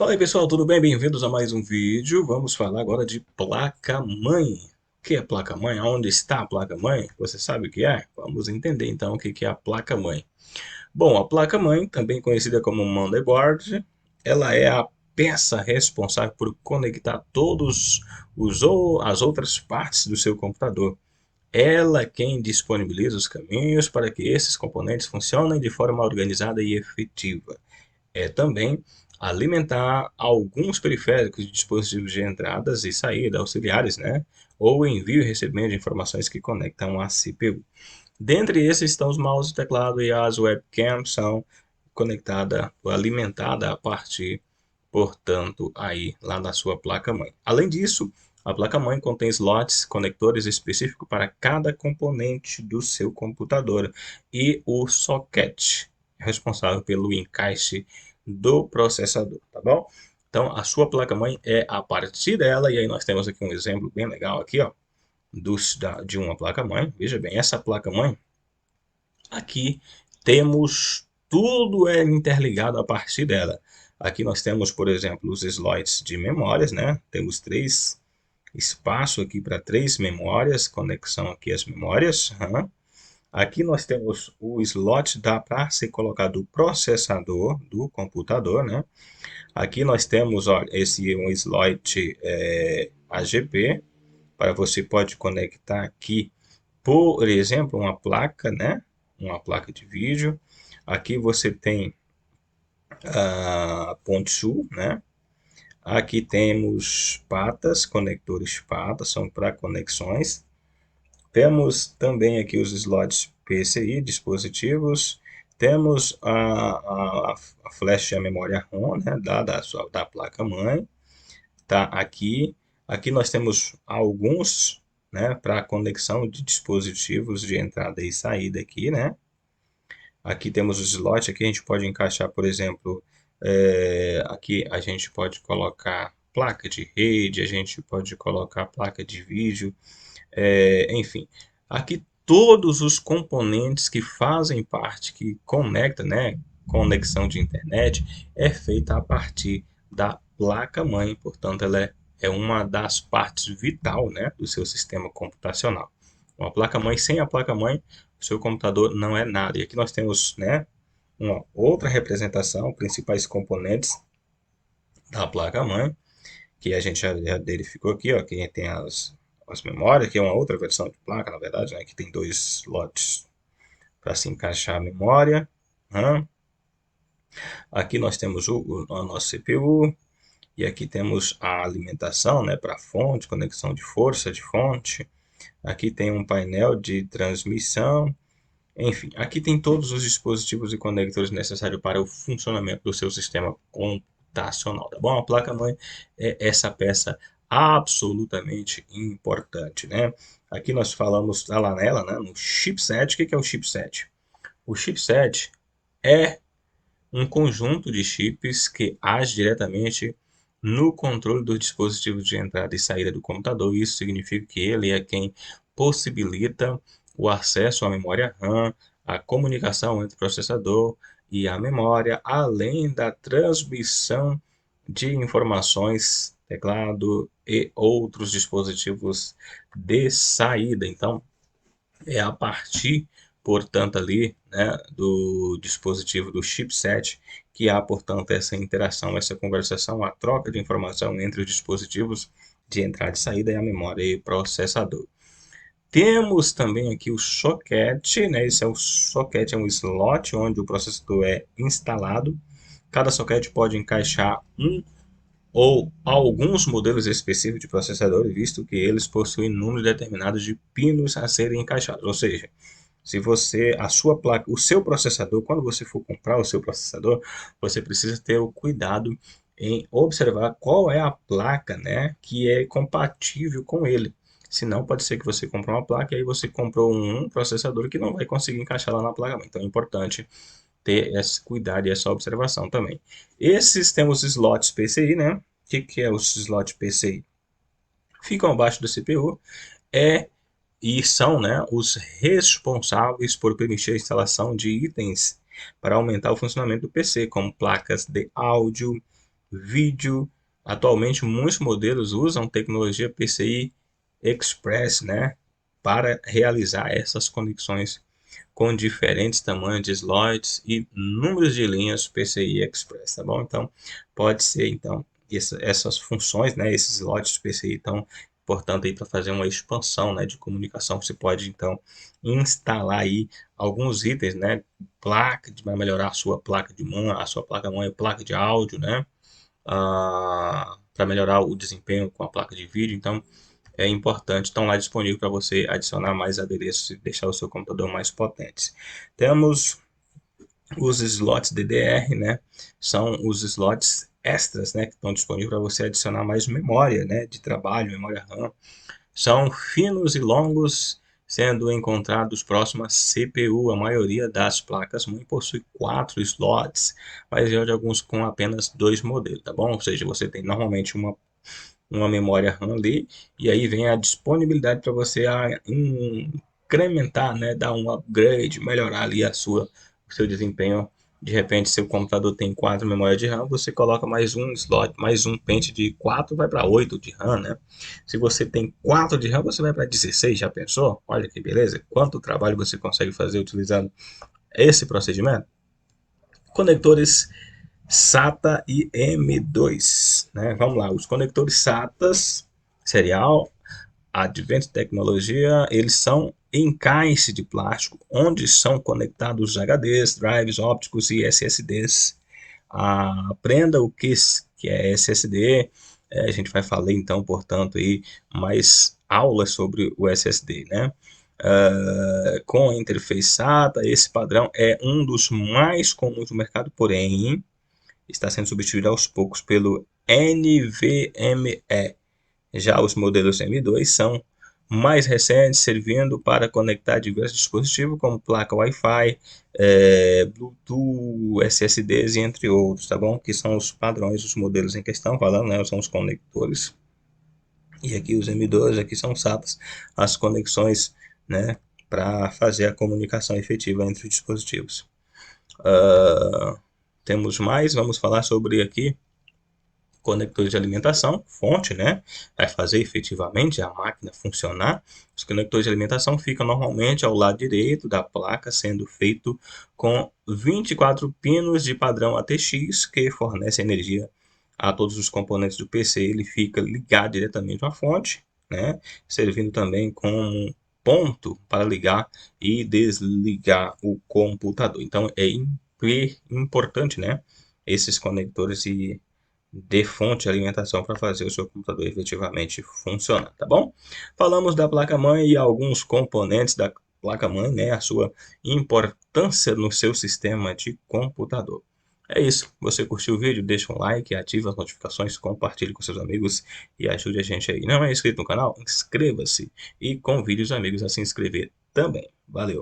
Fala aí pessoal, tudo bem? Bem-vindos a mais um vídeo. Vamos falar agora de placa-mãe. O que é placa-mãe? Onde está a placa-mãe? Você sabe o que é? Vamos entender então o que é a placa-mãe. Bom, a placa-mãe, também conhecida como motherboard, ela é a peça responsável por conectar as outras partes do seu computador. Ela é quem disponibiliza os caminhos para que esses componentes funcionem de forma organizada e efetiva. É também alimentar alguns periféricos de dispositivos de entradas e saída auxiliares, né? Ou envio e recebimento de informações que conectam a CPU. Dentre esses estão os mouse, teclado e as webcams são conectada ou alimentada a partir, portanto, aí lá da sua placa-mãe. Além disso, a placa-mãe contém slots, conectores específicos para cada componente do seu computador e o socket responsável pelo encaixe do processador, tá bom? Então, a sua placa-mãe é a partir dela, e aí nós temos aqui um exemplo bem legal aqui, ó, de uma placa-mãe. Veja bem, essa placa-mãe, aqui temos tudo é interligado a partir dela. Aqui nós temos, por exemplo, os slots de memórias, né? Temos três espaço aqui para três memórias, conexão aqui às memórias. Aqui nós temos o slot para ser colocado o processador do computador, né? Aqui nós temos, ó, esse um slot AGP, para você pode conectar aqui, por exemplo, uma placa, né? Uma placa de vídeo. Aqui você tem a ponte sul, né? Aqui temos patas, conectores patas, são para conexões. Temos também aqui os slots PCI, dispositivos. Temos a flash e a memória ROM, né, da placa-mãe. Tá aqui. Aqui nós temos alguns, né, para conexão de dispositivos de entrada e saída aqui, né? Aqui temos o slot, aqui a gente pode encaixar, por exemplo, aqui a gente pode colocar placa de rede, a gente pode colocar placa de vídeo, enfim. Aqui todos os componentes que fazem parte, que conecta, né, conexão de internet, é feita a partir da placa-mãe, portanto ela é uma das partes vital, né, do seu sistema computacional. Uma placa-mãe, sem a placa-mãe, o seu computador não é nada. E aqui nós temos, né, uma outra representação, principais componentes da placa-mãe, que a gente já verificou aqui, ó, que tem as memórias, que é uma outra versão de placa, na verdade, né, que tem dois slots para se encaixar a memória. Né? Aqui nós temos a nossa CPU, e aqui temos a alimentação, né, para fonte, conexão de força de fonte. Aqui tem um painel de transmissão. Enfim, aqui tem todos os dispositivos e conectores necessários para o funcionamento do seu sistema computacional, tá bom? A placa-mãe é essa peça absolutamente importante, né? Aqui nós falamos, tá lá nela, né, no chipset. O que é o chipset? O chipset é um conjunto de chips que age diretamente no controle dos dispositivos de entrada e saída do computador. Isso significa que ele é quem possibilita o acesso à memória RAM, a comunicação entre o processador e a memória, além da transmissão de informações, teclado e outros dispositivos de saída. Então, é a partir, portanto, ali, né, do dispositivo do chipset que há, portanto, essa interação, essa conversação, a troca de informação entre os dispositivos de entrada e saída e a memória e processador. Temos também aqui o socket, né? Esse é o socket, é um slot onde o processador é instalado. Cada socket pode encaixar um ou alguns modelos específicos de processadores, visto que eles possuem número determinado de pinos a serem encaixados. Ou seja, se você, a sua placa, o seu processador, quando você for comprar o seu processador, você precisa ter o cuidado em observar qual é a placa, né, que é compatível com ele. Senão pode ser que você compre uma placa e aí você comprou um processador que não vai conseguir encaixar lá na placa. Então é importante ter esse cuidado e essa observação também. Esses temos os slots PCI, né? O que é os slots PCI? Ficam abaixo do CPU e são, né, os responsáveis por permitir a instalação de itens para aumentar o funcionamento do PC, como placas de áudio, vídeo. Atualmente, muitos modelos usam tecnologia PCI Express, né, para realizar essas conexões com diferentes tamanhos de slots e números de linhas PCI Express, tá bom? Então, pode ser, então, essas funções, né, esses slots PCI tão importante aí para fazer uma expansão, né, de comunicação. Você pode, então, instalar aí alguns itens, né, placa, vai melhorar a sua placa de mãe, a sua placa-mãe, placa de áudio, né, para melhorar o desempenho com a placa de vídeo. Então, é importante, estão lá disponível para você adicionar mais adereços e deixar o seu computador mais potente. Temos os slots DDR, né? São os slots extras, né? Que estão disponíveis para você adicionar mais memória, né? De trabalho, memória RAM. São finos e longos, sendo encontrados próximos à CPU. A maioria das placas mãe possui 4 slots, mas eu de alguns com apenas 2 modelos, tá bom? Ou seja, você tem normalmente uma memória RAM ali, e aí vem a disponibilidade para você incrementar, né, dar um upgrade, melhorar ali o seu desempenho. De repente, seu computador tem 4 memórias de RAM, você coloca mais um slot, mais um pente de 4, vai para 8 de RAM, né? Se você tem 4 de RAM, você vai para 16, já pensou? Olha que beleza, quanto trabalho você consegue fazer utilizando esse procedimento? Conectores SATA e M2, né? Vamos lá, os conectores SATAs serial Advent Tecnologia, eles são encaixe de plástico onde são conectados HDs, drives ópticos e SSDs. Aprenda o que é SSD. A gente vai falar então, portanto, aí mais aulas sobre o SSD, né? Com a interface SATA, esse padrão é um dos mais comuns no mercado, porém está sendo substituído aos poucos pelo NVMe. Já os modelos M2 são mais recentes, servindo para conectar diversos dispositivos, como placa Wi-Fi, Bluetooth, SSDs e entre outros, tá bom? Que são os padrões, os modelos em questão, falando, né? São os conectores. E aqui os M2, aqui são SATAs, as conexões, né? Para fazer a comunicação efetiva entre os dispositivos. Temos mais, vamos falar sobre aqui conectores de alimentação, fonte, né? Vai fazer efetivamente a máquina funcionar. Os conectores de alimentação ficam normalmente ao lado direito da placa, sendo feito com 24 pinos de padrão ATX que fornece energia a todos os componentes do PC. Ele fica ligado diretamente à fonte, né? Servindo também como ponto para ligar e desligar o computador. Então é importante, né? Esses conectores de fonte de alimentação para fazer o seu computador efetivamente funcionar, tá bom? Falamos da placa-mãe e alguns componentes da placa-mãe, né? A sua importância no seu sistema de computador. É isso. Você curtiu o vídeo? Deixa um like, ative as notificações, compartilhe com seus amigos e ajude a gente aí. Não é inscrito no canal? Inscreva-se e convide os amigos a se inscrever também. Valeu!